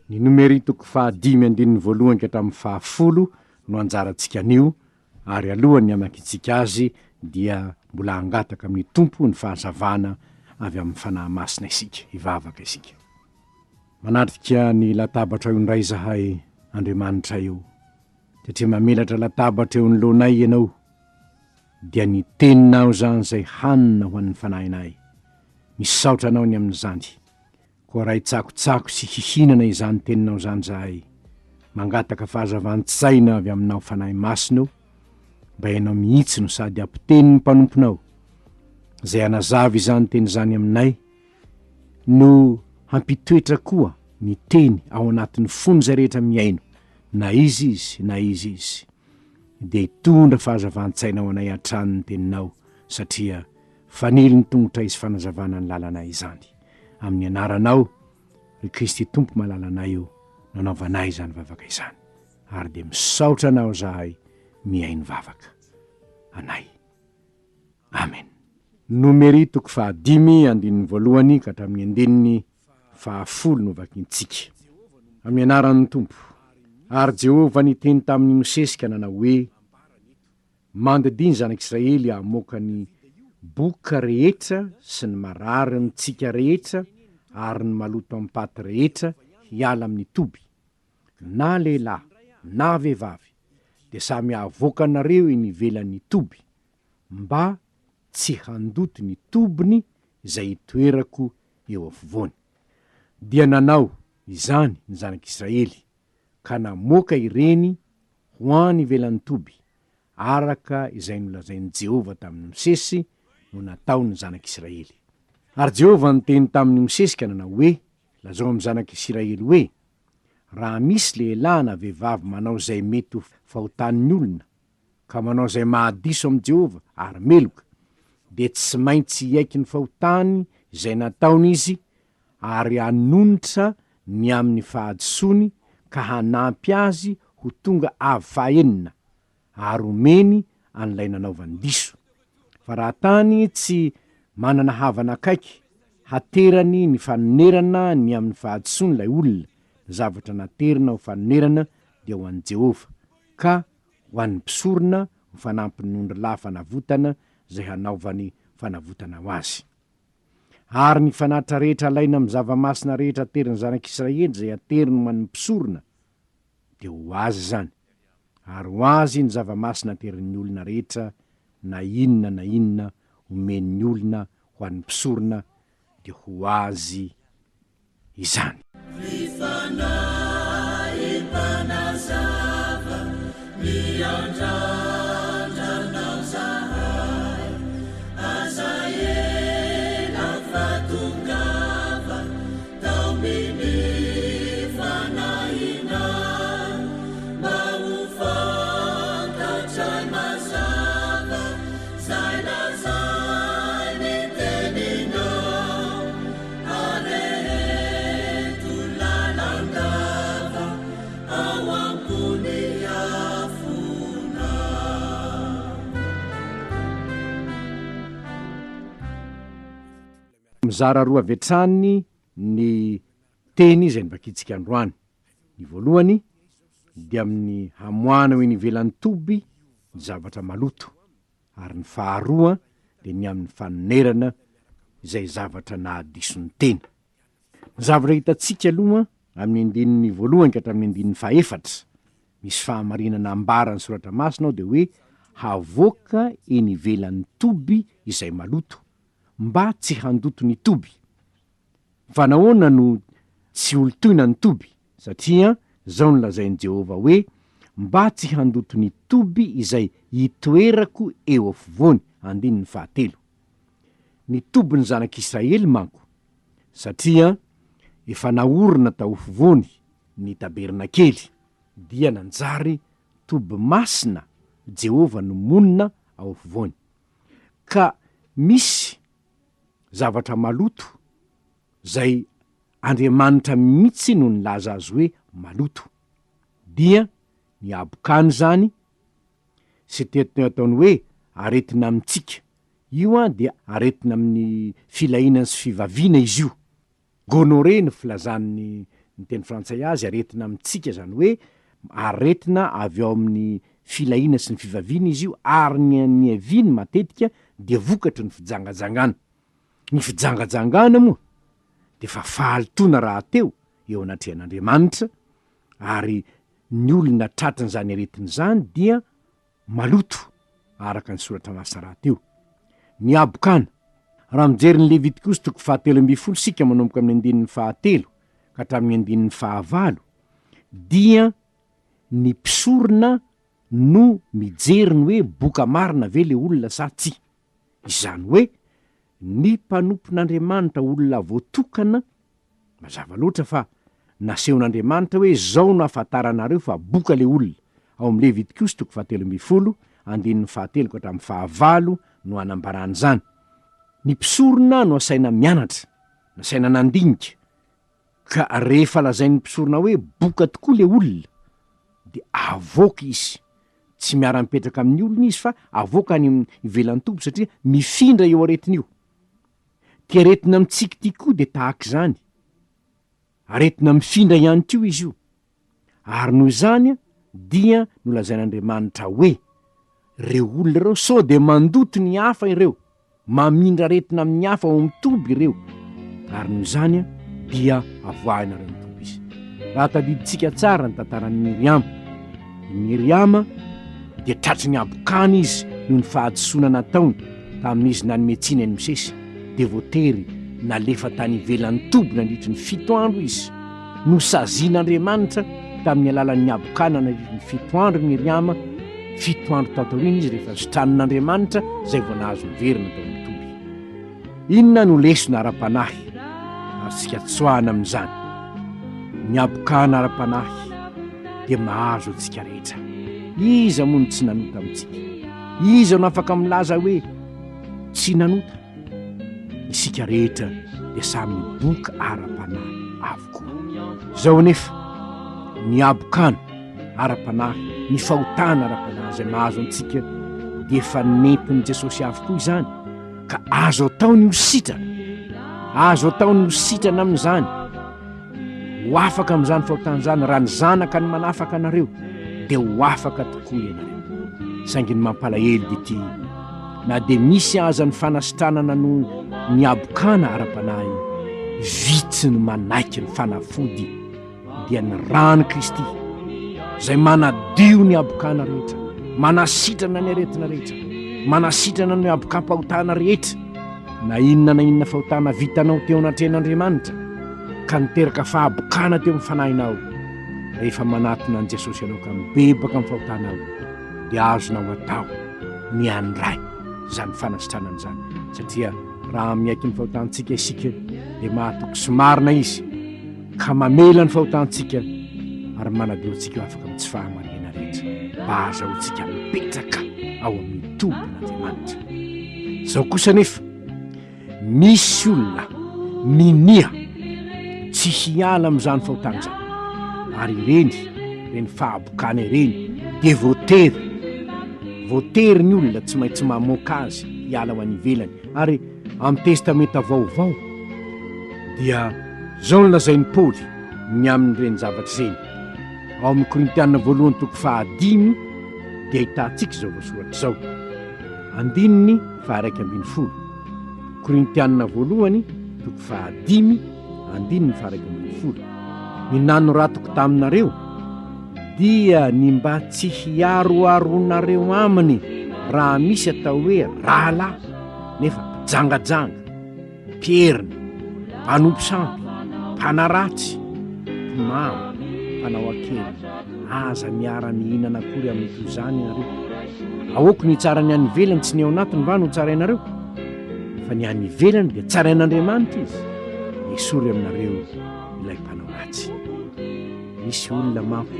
Ny Nomery toko 5:1 hatramin'ny 10 no anjarantsika anio, ary alohany amakitsika azy dia mbola angataka amin'ny Tompo ny fahazavana avy amin'ny fanahy masina isika, hivavaka isika. Manatrika ny latabatra io indray zahay Andriamanitra io, satria mamelatra latabatra eo nolonay ianao, dia ny teninao zany zay hanina ho an'ny fanahinay. Misaotra anao ny amin'izany, koa raha hitsakotsako sy hihinana izany teninao zany zahay, mangataka fahazavan-tsaina avy aminao fanahy masina, mba ianao mihitsy no sady ampiteny ny mpanomponao, zay anazavy izany teny zany aminay, no hampitoetra koa ny teny ao anatin'ny fony zay rehetra miaino, na izy, dia hitondra fahazavan-tsaina ao anay hatrany ny teninao, satria fanily ny tongotra izy fanazavana ny lalanay izany. Amin'ny anaranao, ry Kristy Tompo malalanay io, nanaovanay izany vavaka izany, ary dia misaotra anao zahay miaino vavaka anay. Amen. Nomery toko 5:1 ka hatramin'ny 10 no vakintsika. Amin'ny anaran'ny Tompo. Ary Jehovah niteny tamin'ny Mosesika nanao hoe, mandidiny zanak'Israely hamoaka ny boka rehetra sy ny marary ny tsika rehetra ary ny maloto amin'ny paty rehetra hiala amin'ny toby, na lehilahy na vehivavy, dia samy havokanareo inivelan'ny toby, mba tsy handoto ny tobiny izay hitoerako eo afovoany. Dia nanao izany ny zanak'Israely, ka namoaka ireny ho any ivelan'ny toby, araka izay nolazain'i Jehovah tamin'ny Mosesy no nataony zanak'Israely. Ary Jehovah niteny tamin'ny Mosesika nanao hoe, lazao amin'ny zanak'Israely hoe, raha misy lehilahy na vehivavy manao zay mety ho fahotanin'ny olona, ka manao zay mahadiso amin'i Jehovah ary meloka, dia tsy maintsy hiaiky ny fahotany izay nataony izy, ary hanonitra ny amin'ny fahadisony ka hanampy azy ho tonga avy fahaenina, ary omeny an'ilay nanaovany diso. Fa raha tany tsy manana havana akaiky, haterany ny fanonerana ny amin'ny fahadisony lay olona, zavatra naterina ho fanonerana dia ho an'i Jehovah, ka ho an'ny mpisorona ho fanampy ny ondry-lahy fanavotana zay hanaovany fanavotana ho azy. Ary ny fanatra rehetra alaina amin'ny zava-masina rehetra ateriny zanak'Israely zay ateriny ho an'ny mpisorona, dia ho azy zany, ary ho azy ny zava-masina aterin'ny olona rehetra, na inona omen'ny olona ho an'ny mpisorona, dia ho azy izany. Mizara roa vetrany ny teny izay nivakitsika androany. Ny voalohany dia amin'ny hamoana ho inivelan'ny toby ny zavatra maloto, ary ny faharoa dia ny amin'ny fanonerana izay zavatra nahadison'ny teny. Ny zavatra hitatsika aloha amin'ny 1 ka hatramin'ny 4, misy fahamarinana ambara ny soratra masina ao dia hoe, havoaka inivelan'ny toby izay maloto, mba tsy handoto ny toby. Fa nahoana no tsy olo-toina ny toby? Satria zao no lazain'i Jehovah hoe, mba tsy handoto ny toby izay hitoerako eo afovoany. 7. Ny toby ny zanak'Israely manko, satria efa naorina tao afovoany ny tabernakely, dia nanjary toby masina Jehovah no monina ao afovoany. Ka misy zavatra maloto zay Andriamanitra mihitsy no nilaza azy hoe maloto, dia ny habokana zany, sy ataony hoe aretina amintsika. Io dia aretina amin'ny filahinany sy fivaviana izy io. Gonoré no filazan'ny ny teny frantsay azy aretina amintsika zany hoe aretina avy ao amin'ny filahiana sy ny fivaviana izy io ary ny aviny matetika de vokatry ny fijangajangana. Ny fijangajangana moa de fa fahalitoana raha teo eo anatrehan'Andriamanitra ary ny olona tratrany zany aretiny zany dia maloto araka ny soratra masina teo. Ny habokana raha mijery ny Levitikosy 7:10 sika manomboka amin'ny 9:1 ka hatramin'ny 9:9 dia ny mpisorona no mijery ny hoe boka marina ve le olona sa tsy. Izany hoe ny mpanompon'Andriamanitra olona voatokana mazava loatra fa nasehon'Andriamanitra hoe zao no afantaranareo fa boka le olona ao amin'ny Levitikosy 7:10 andininy 1 ka hatramin'ny 9 no anambarany zany. Ny mpisorona no asaina mianatra, nasaina nandinika ka rehefa lazain'ny mpisorona hoe boka tokoa le olona de avoaka izy, tsy miara-mipetraka amin'ny olona izy fa avoaka ny ivelan'ny tompo satria mifindra eo aretiny io. Ty aretina amintsika ty koa de tahaka zany, aretina mifindra ihany tio izy io. Ary noho izany dia no lazain'Andriamanitra hoe reo olona reo sao de mandoto ny hafa ireo, mamindra aretina amin'ny hafa ao mitombo ireo. Ary noho izany dia avoahina reo mitombo izy. Raha tadiditsika tsara ny tantaran'ny Miriama de tratry ny habokana izy noho ny fahadisoana nataony tamin'izy nanometsiny any misesy de voatery nalefa tany ivelan'ny tobo nandritry ny 7 andro izy. No sazian'Andriamanitra tamin'ny alalan'ny habokana nandritry ny 7 andro Miriama, 7 andro tataoriny izy rehefa zotranon'Andriamanitra zay vao nahazo miverina tao amin'ny toby. Inona no lesona ara-panahy asika tsoahana amin'izany? Ny habokana ara-panahy de mahazo antsika rehetra. Iza moa no tsy nanota amintsika? Iza no afaka milaza hoe tsy nanota? Isika rehetra de samy boka ara-panahy avokoa. Zao nefa ny habokana ara-panahy, ny fahotana ara-panahy zay mahazo antsika de efa nentin'i Jesosy avokoa izany ka azo atao ny hositrana, azo atao ny hositrana amin'izany, ho afaka amin'izany fahotana zany raha ny zanaka ny manafaka anareo de ho afaka tokoa ianareo. Saingy ny mampalahelo de ty na de misy aza ny fanasitranana no ny habokana ara-panahy vitsy ny manaiky ny fanafody dia ny rano Kristy zay manadio ny habokana rehetra, manasitrana ny aretina rehetra, manasitrana ny habokam-pahotana rehetra. Na inona fahotana vitanao teo anatrehan'Andriamanitra ka niteraka fahabokana teo amin'ny fanahinao, rehefa manatona an' Jesosy anao ka mibebaka amin'ny fahotanao dia azonao atao ny andray zany fanasitranana zany. Satria raha miaiky ny fahotantsika isika de mahatoky sy marina izy ka mamela ny fahotantsika ary manadio antsika eo afaka tsy fahamarina rehetra mba azahoantsika mipetraka ao amin'ny tombon'Andriamanitra. Zao kosa nefa misy olona minia tsy hiala amin'izany fahotana zany ary reny fahabokana ireny de voatery ny olona tsy maintsy mamoaka azy hiala ho any ivelany. Ary amin'ny testamenta vaovao dia zao nolazain'ny Paoly ny amin'ireny zavatra zeny ao amin'ny Korintiana 1:5 dia ahitantsika zao voasoratra zao 2:1. Korintiana 1:5 2:1. Ny nanoratoko taminareo dia ny mba tsy hiaroaronareo aminy raha misy atao hoe rahalahy nefa mpijangajanga, mperina, mpanompo sampy, mpanaratsy, mpimamo, mpanao akely, aza miara mihinana akory amin'ny toy izany ianareo. Aoako ny tsara ny any ivelany tsy ny ao anatiny va no tsara ianareo, fa ny any ivelany dia tsara ain'Andriamanitra izy. Esory aminareo ilay mpanao ratsy. Misy olona manko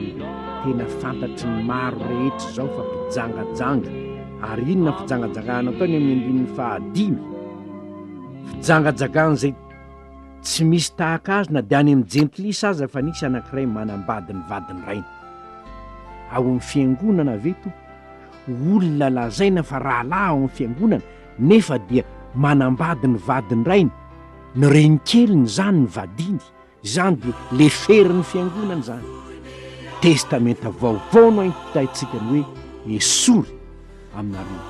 tena fantatry ny maro rehetra zao fa mpijangajanga. Ary inona fijangajangana ataony amin'ny 5 fijangajangana zay tsy misy tahaka azy na de any amin'ny jentilisa aza fa nisy anankiray manambady ny vadiny rainy. Ao amin'ny fiangonana veto olona lazaina fa rahalahy ao amin'ny fiangonana nefa dia manambady ny vadiny rainy, ny renkeliny zany ny vadiny zany de le ferin'ny fiangonana zany. Testamenta vaovao no ahitaitsika ny hoe esory aminareo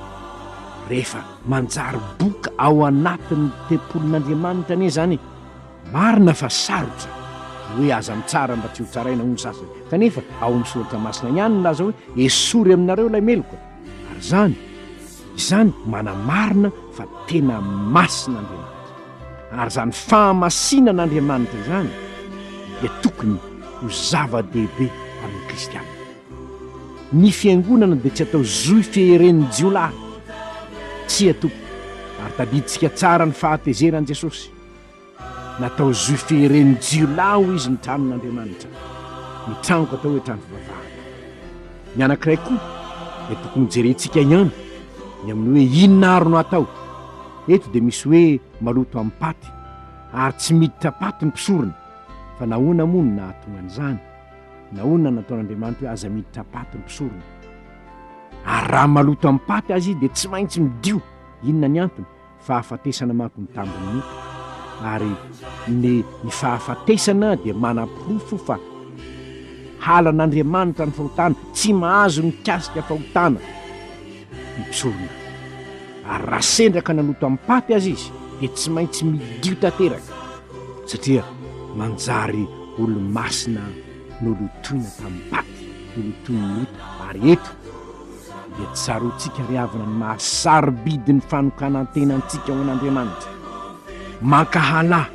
rehefa manjary boka ao anatin'ny tempolin'Andriamanitra ane zany. Marina fa sarotra hoe aza mitsara mba tsy ho tsaraina hono sasany, kanefa ao amin'ny soratra masina ihany laza hoe esory aminareo lay meloka. Ary izany manamarina fa tena masin'Andriamanitra. Ary zany fahamasinan'Andriamanitra zany dia tokony ho zava-dehibe amin'ny kristiana. Ny fiangonana dia tsy atao zoy fieren'ny jiolahy, tsy atoko. Ary tadiditsika tsara ny fahatezeran'i Jesosy. Natao zoy fieren'ny jiolahy izy ny tranon'Andriamanitra. Ny tranoko atao hoe trano fivavahana. Ny anankiray koa dia tokony jerentsika ihany ny amin'ny hoe inona no atao. Eto dia misy hoe maloto amin'ny paty ary tsy miditra paty ny mpisorona, fa nahoana moa no nahatonga an'izany? Nahoana nataon'Andriamanitra hoe aza miditra paty ny mpisorona? Ary raha maloto amin'ny paty azy dia tsy maintsy midio. Inona ny antony? Fahafatesana manko ny tambony. Ary ny fahafatesana dia manam-pirofo fa halan'Andriamanitra ny fahotana, tsy mahazo mikasika fahotana ny mpisorona. Ary raha sendraka naloto amin'ny paty azy izy dia tsy maintsy midio tanteraka, satria manjary olo-masina nolotoina tamin'ny paty, nolotoiny lota. Ary eto dia tsarotsika riavana ny mahasarobidi ny fanokanan-tenantsika ho an'Andriamanitra. Mankahalahy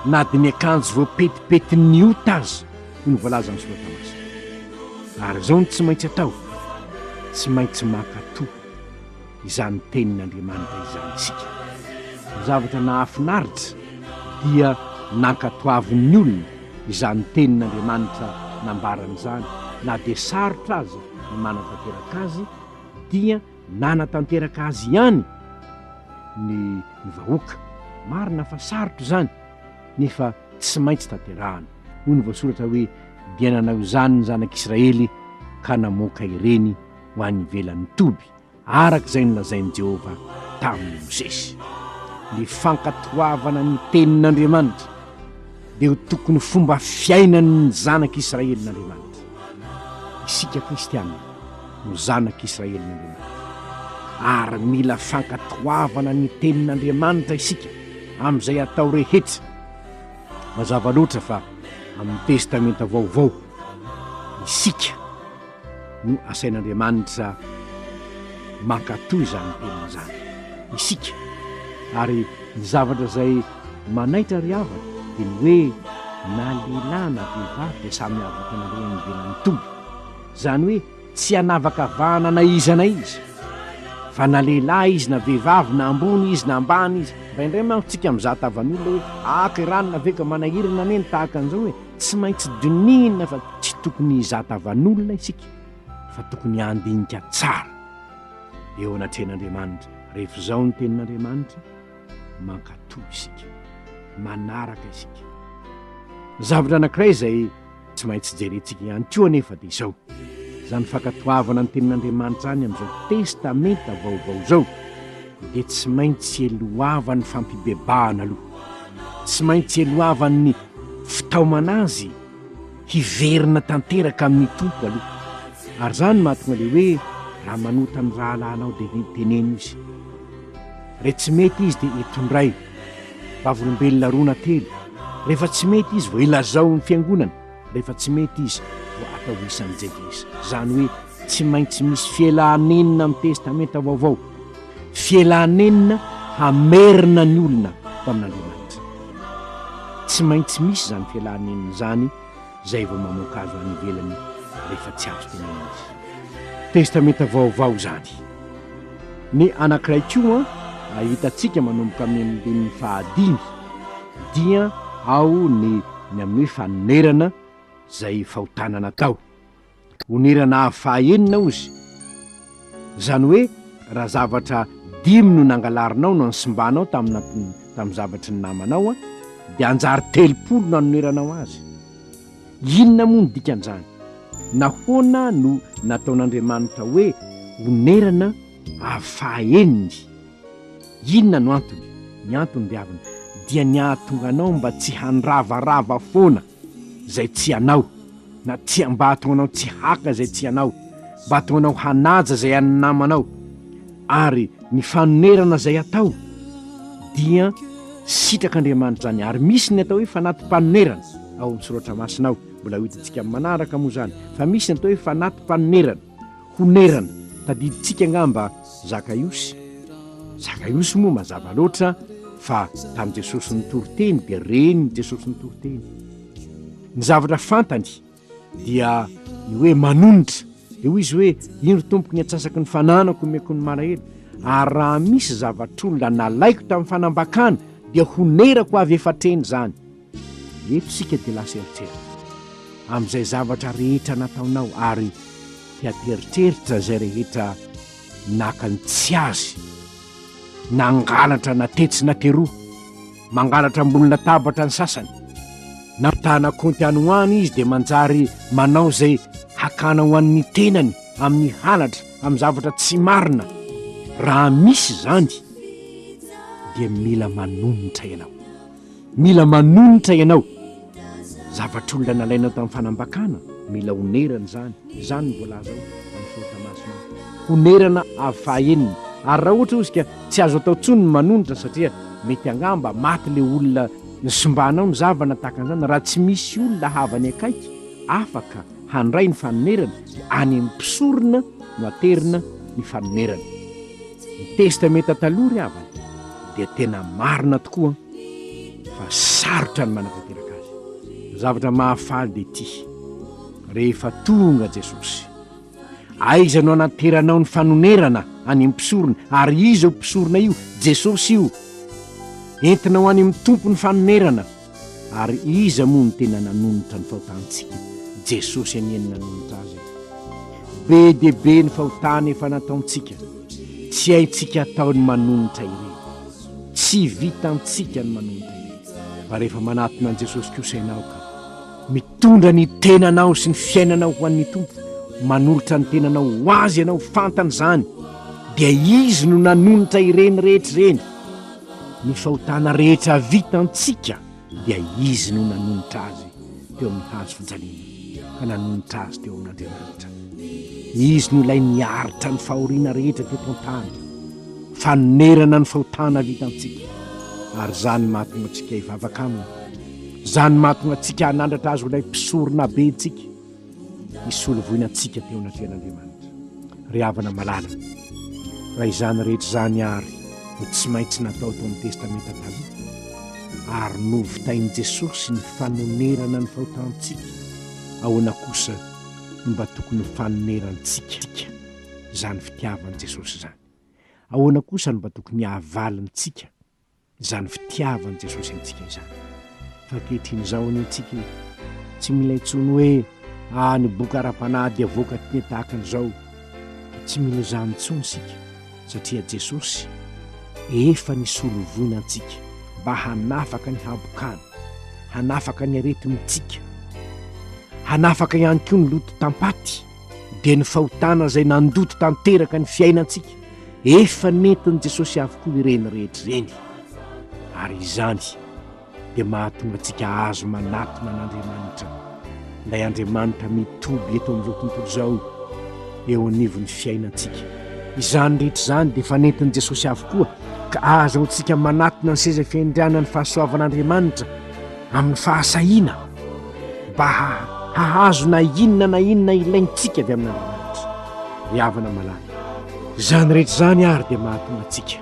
na dia ny akanjo voapetipetiny ota azy no voalaza amin'ny soratra masina. Ary izao no tsy maintsy atao, tsy maintsy mankatoa izany tenin'Andriamanitra izany isika. Ny zavatra nahafinaritra dia nankatoavin'ny olona izany tenin'Andriamanitra nambaran'izany. Na dia sarotra azy ny manatanteraka azy, dia nanatanteraka azy ihany ny vahoaka. Marina fa sarotra zany, nefa tsy maintsy tanterahana. Hoy ny voasoratra hoe dia nanao izany ny zanak'Israely ka namoaka ireny ho any ivelan'ny toby, arak'izay nolazain'i Jehovah tamin'ny Mosesy. Ny fankatoavana ny tenin'Andriamanitra dia ho tokony fomba fiainan'ny zanak'Israelyn'Andriamanitra. Isika kristiana no zanak'Israelyn'Andriamanitra, ary mila fankatoavana ny tenin'Andriamanitra isika amin'izay atao rehetra. Mazava loatra fa amin'ny testamenta vaovao isika no asain'Andriamanitra mankatoy izany tenina izany, isika. Ary ny zavatra izay manaitra riavana dia ny hoe na lehilahy na vehivavy dia samy avaka nareo ny ivelan'ny toby. Zany hoe tsy hanavakavahana na iza na izy, fa na lehilahy izy na vehivavy, na ambony izy na ambany izy. Indray manko tsika mizatavan'olona hoe aka ranona veka manahirana neny tahaka an'izao, hoe tsy maintsy donina, fa tsy tokony hizatavan'olona isika, fa tokony handinika tsara eo anatrehan'Andriamanitra. Rehefa izao ny tenin'Andriamanitra, mankatoy isika, manaraka isika. Zavatra anankiray izay tsy maintsy jerentsika ihany koa anefa dia izao, izany fankatoavana ny tenin'Andriamanitra zany amin'izao testamenta vaovao izao, dia tsy maintsy elohavan'ny fampibebahana aloha, tsy maintsy elohavan'ny fitaomana azy hiverina tanteraka amin'ny tompo aloha. Ary zany mahatonga le hoe raha manota ny rahalahinao dia teneno izy. Rehefa tsy mety izy dia etondray vavolombelona roa na telo. Rehefa tsy mety izy vao ilazao ny fiangonana. Rehefa tsy mety izy vao atao isan'ny jevisa. Zany hoe tsy maintsy misy fialanenina amin'ny testamenta vaovao, fialanenina hamerina ny olona tamin'Andriamanitra. Tsy maintsy misy zany fialanenina zany, zay vao mamoaka azy any ivelany rehefa tsy azo tenena izy. Testamenta vaovao zany. Ny anankiray koa ahitatsika manomboka amin'ny fahadimy dia ao ny amin'ny hoe fanonerana zay fahotana natao. Onerana fahaenina ozy. Zany hoe raha zavatra dimy no nangalarinao no ansimbanao tamin'ny zavatry ny namanao, dia anjary 30 no anoneranao azy. Inona moa ny dikan'izany? Nahoana no nataon'Andriamanitra hoe onerana fahaeniny? Inona no antony? Ny antony diavana dia niahatonga anao mba tsy handravarava foana zay tsy anao, na tsy mba hatonga anao tsy haka zay tsy anao, mba hatonga anao hanaja zay any namanao. Ary ny fanonerana zay atao dia sitrak'Andriamanitra zany. Ary misy ny atao hoe fanatim-panonerana ao amin'ny soratra masinao, mbola ho hitantsika manaraka moa zany. Fa misy ny atao hoe fanatim-panonerana, honerana. Tadiditsika ngamba Zakaiosy moa mazava loatra fa tamin'i Jesosy nitory-teny dia reny Jesosy nitory-teny. Ny zavatra fantany dia ny hoe manonitra, eo izy hoe ino tompoko ny atsasaky ny fananako omeko ny malahelo. Ary raha misy zavatr'olona nalaiko tamin'ny fanambakana dia honerako avy efatreny zany. Eto sika dia lasa eritreritra amin'izay zavatra rehetra nataonao, ary tiateritreritra zay rehetra nakany tsy azy, nangalatra natetsy nateroa, mangalatra ambony latabatra ny sasany, natana konty any hoany izy dia manjary manao zay hakana ho an'ny tenany amin'ny halatra, amin'ny zavatra tsy marina. Raha misy zany dia mila manonitra ianao, zavatr'olona nalainao tamin'ny fanambakana, mila honerana zany ny voalaza ao amin'ny fotamasina, honerana avy fahaenina. Ary raha ohatra izy ka tsy azo atao tsony ny manonitra, satria mety angamba maty le olona nisombanao ny zavana tahaka an'izany. Raha tsy misy olona havany akaiky afaka handray ny fanonerana, dia any amin'ny mpisorona no aterina ny fanonerana. Ny testamenta taloha ry havany dia tena marina tokoa, fa sarotra ny manatanteraka azy. Zavatra mahafaly dia ity: rehefa tonga Jesosy, aiza no anateranao ny fanonerana any amin'ny mpisorona, ary izy io mpisorona io Jesosy io, entinao any amin'ny tompo ny fanonerana. Ary iza moa ny tena nanonitra ny fahotantsika? Jesosy aniany nanonitra azy. Be dia be ny fahotana efa nataontsika, tsy haintsika atao ny manonitra ireny, tsy vitantsika ny manonitra ireny. Fa rehefa manatona an' Jesosy kosa ianao ka mitondra ny tenanao sy ny fiainanao ho an'ny tompo, manolotra ny tenanao ho azy ianao, fantany zany, dia izy no nanonitra ireny rehetra ireny. Ny fahotana rehetra vitantsika dia izy no nanonitra azy teo amin'ny hazo fijaliana, ka nanonitra azy teo amin'Andriamanitra. Izy no ilay niaritra ny fahoriana rehetra teto an-tany, fanonerana ny fahotana vitantsika. Ary zany mahatonga antsika hivavaka aminy, zany mahatonga antsika hanandratra azy ho ilay mpisorona be antsika, hisolovoina antsika teo anatin'Andriamanitra. Ry havana malala, raha izany rehetra zany ary no tsy maintsy natao tao amin'ny testamenta taloha, ary novitain'i Jesosy ny fanonerana ny fahotantsika, ahoana kosa no mba tokony fanonerantsika zany fitiavan'i Jesosy zany? Ahoana kosa no mba tokony havalintsika zany fitiavan'i Jesosy amintsika izany? Fa ankehitriny izao any antsika tsy mila intsony hoe ny boky ara-panady avoaka teny tahaka an'izao, tsy mila izany intsony sika, satria Jesosy efa nisolovoina antsika mba hanafaka ny habokana, hanafaka ny aretintsika, hanafaka ihany koa ny loto tampaty, dia ny fahotana zay nandoto tanteraka ny fiainantsika, efa nentin'i Jesosy avokoa ireny rehetra ireny. Ary izany dia mahatonga antsika azo manatona an'Andriamanitra, ilay Andriamanitra mitoby eto amin'izao tontolo izao eo anivon'ny fiainantsika. Izany rehetra izany dia efa nentin'i Jesosy avokoa, ka azo antsika manatona ny seza fiandriana ny fahasoavan'Andriamanitra amin'ny fahasahiana, mba hahazo na inona ilaintsika avy amin'Andriamanitra. Havana malala, izany rehetra izany ary dia mahatonga antsika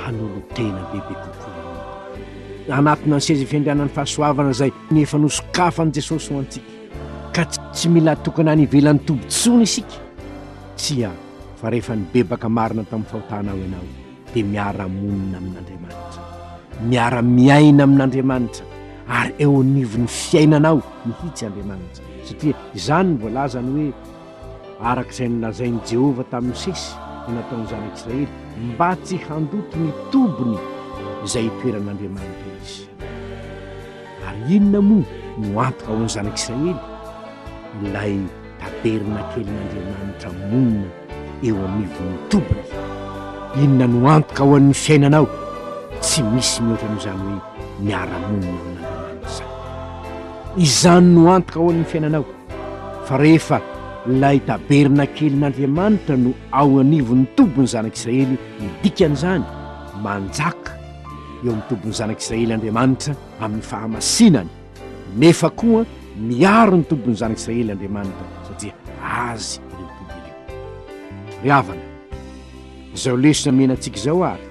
hanolo tena bebe kokoa, hanatona ny seza fiandrianan'ny fahasoavana zay ny efa nosokafan'i Jesosy ho antsika, ka tsy mila tokana any ivelan'ny tombontsony isika, tsia fa rehefa nibebaka marina tamin'ny fahotana ao ianao dia miara-monina amin'Andriamanitra, miara-miaina amin'Andriamanitra, ary eo anivon'ny fiainanao mihitsy Andriamanitra. Satria izany ny voalazany hoe arak'izay nolazain'i Jehovah tamin'ny Mosesy no nataon'ny zanak'Israely, mba tsy handoto ny tobony izay itoeran'Andriamanitra izy. Ary inona moa no antoka ho ny zanak'Israely? Ilay taberna kelin'Andriamanitra monina eo anivon'ny tobony. Inona no antoka ho an'ny fiainanao? tsy misy mihoatra n'izany hoe miara-monina amin'Andriamanitra zany. Izany no antoka ao amin'ny fiainanao, fa rehefa lay taberina kelin'Andriamanitra no ao anivon'ny tombony zanak'Israely midikan'izany, manjaka eo amin'ny tombony zanak'Israely Andriamanitra amin'ny fahamasinany, nefa koa miaro ny tombony zanak'Israely Andriamanitra satria azy ireo tombony ireo. Ry havana, izao lesona menantsika izao ary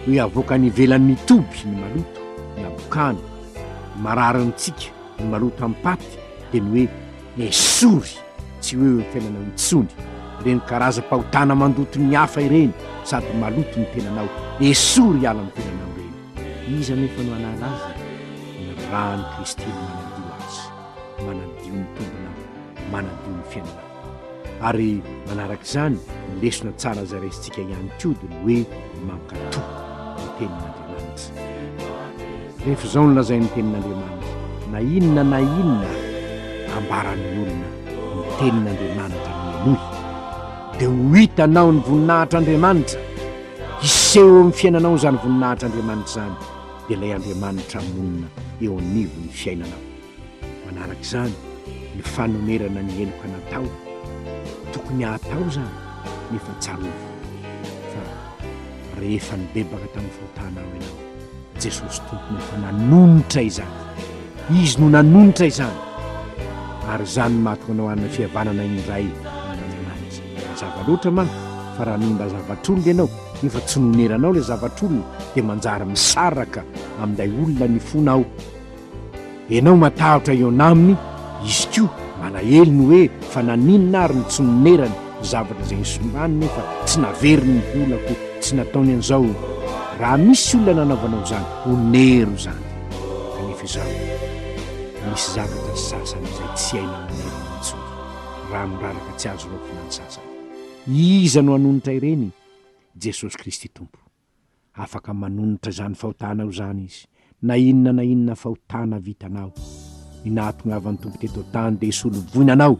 hoe avoaka ny ivelan'ny toby ny maloto, ny habokana, mararintsika ny maloto amin'ny paty dia ny hoe esory, tsy hoe ny fiainanao nitsony, ireny karaza-pahotana mandoto ny hafa ireny sady maloto ny tenanao, esory ala ny tenanao ireny. Iza nefa no hanala azy? Ny rany Kristy no manadio azy, manadio ny tombonao, manadio ny fiainanao. Ary manarak'izany ny lesona tsara zay raisintsika ihany koa dia ny hoe mankatoa ny tenin'Andriamanitra. Rehefa izao no lazay ny tenin'Andriamanitra, na inona ambaran'ny olona ny tenin'Andriamanitra ny enoy, dia ho hitanao ny voninahitr'Andriamanitra, hiseho amin'ny fiainanao izany voninahitr'Andriamanitra izany, dia ilay Andriamanitra monina eo anivon'ny fiainanao. Manarak'izany ny fanomerana ny heloka natao, tokony atao zany nefa tsarovy, fa rehefa nibebaka tamin'ny fahotanao ianao, Jesosy tompony efa nanonitra izany, izy no nanonitra izany, ary izany mahatonga anao hanana fihavanana indray amin'Andriamanitra. Zava-loatra manko fa raha nimba zavatr'olona ianao nefa tsy noneranao ilay zavatr'olona dia manjary misaraka amin'ilay olona ny fonao. Ianao matahotra eo aminy, izy koa malahelo ny hoe fa naninona ary ny tsy nonerany zavatra izay nisombany nefa tsy naveriny ny volako, tsy nataony an'izao. Raha misy olona nanaovanao izany, onero izany. Kanefa izao misy zavatra sy sasany izay tsy hainao onerana intsony, raha miraraka tsy azo laofinany sasany. Iza no hanonitra ireny? Jesosy Kristy Tompo. Afaka manonitra izany fahotanao izany izy, na inona fahotana vitanao. Ny nahatongavan'ny Tompo teto tany dia isolovoinanao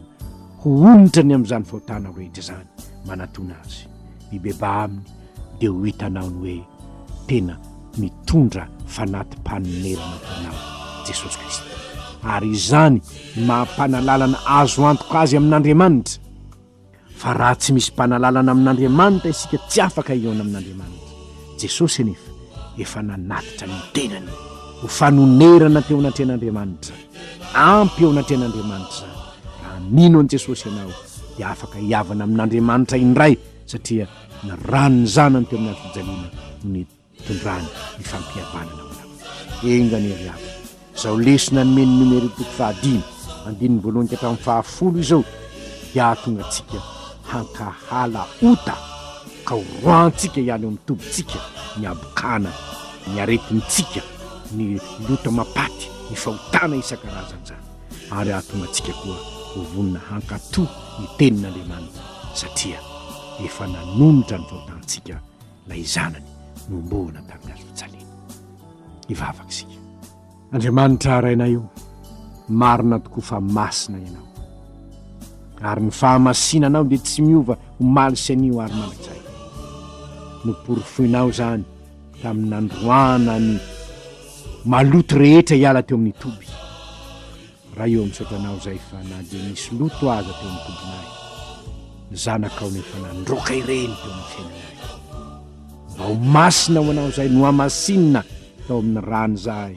ho onitrany amin'izany fahotanao rehetra izany, manatona azy, mibeba aminy, dia ho hitanao ny hoe tena mitondra fanatim-panonerana tanao Jesosy Kristy. Ary izany mampanalalana azo antoka azy amin'Andriamanitra. Fa raha tsy misy mpanalalana amin'Andriamanitra isika tsy afaka iona amin'Andriamanitra. Jesosy anefa efa nanatitra ny tenany ho fanonerana teo anatren'Andriamanitra, ampy eo anatren'Andriamanitra. Raha mino an' Jesosy ianao dia afaka hiavana amin'Andriamanitra indray, satria ny ranony zanany teo amin'ny fijaliana no ny tondrany ny fampihavanana aminao. Engany ry havana, izao lesona nomeny Nomery toko 15 andininy voalohany ka hatramin'ny 10 izao dia ahatonga antsika hankahala ota ka horoantsika ihany eo amin'ny tobintsika ny habokana, ny aretintsika, ny loto mapaty, ny fahotana isan-karazany zany. Ary ahatonga antsika koa ho vonina hankatoa ny tenin'Andriamanitra, satria efa nanonitra ny fahotantsika ilay zanany nombona tamin'ny hazo fijaliana. Hivavaka isika. Andriamanitra raina io, marina tokoa fa masina ianao, ary ny fahamasinanao dia tsy miova ho maly sy anio ary malak'izay. Noporofoinao zany tamin'ny nandroana ny maloto rehetra hiala teo amin'ny toby. Raha eo misotranao zay fa na dia misy loto aza teo amin'ny tobinay, ny zanakao nefa nandroka ireny teo amin'ny fiainanay. Mba ho masina ho anao zay no hamasinina tao amin'ny rano zay,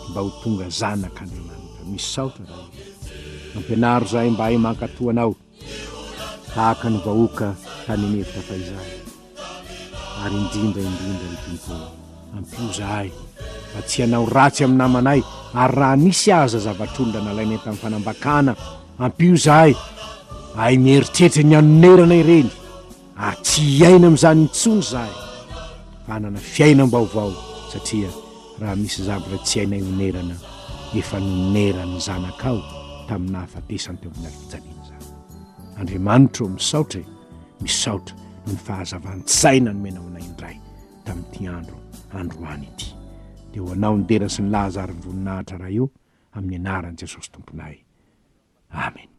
mba ho tonga zanak'Andriamanitra. Misaotra raha ampianaro zay mba hay mankatoanao tahaka ny vahoaka tany anevitra fa izay. Ary indrindra ry Tompo, ampio zahay mba tsy hanao ratsy amin'ny namanay, ary raha nisy aza zavatr'olona nalainay tamin'ny fanambakana, ampio zahay hay mieritreritra ny anonerana ireny, ary tsy hiaina amin'izany intsony zahay, fa hanana fiainam-baovao, satria raha misy zavatra tsy hainay onerana, efa nonerany zanakao tamin'ny nahafatesany teo amin'ny fijaliana zany. Andriamanitra misaotra no ny fahazavan-tsaina nomenao anay indray tamin'ity androany ity. Dia ho anao ny dera sy ny laza ary ny voninahitra raha io, amin'ny anaran'i Jesosy Tomponay. Amen.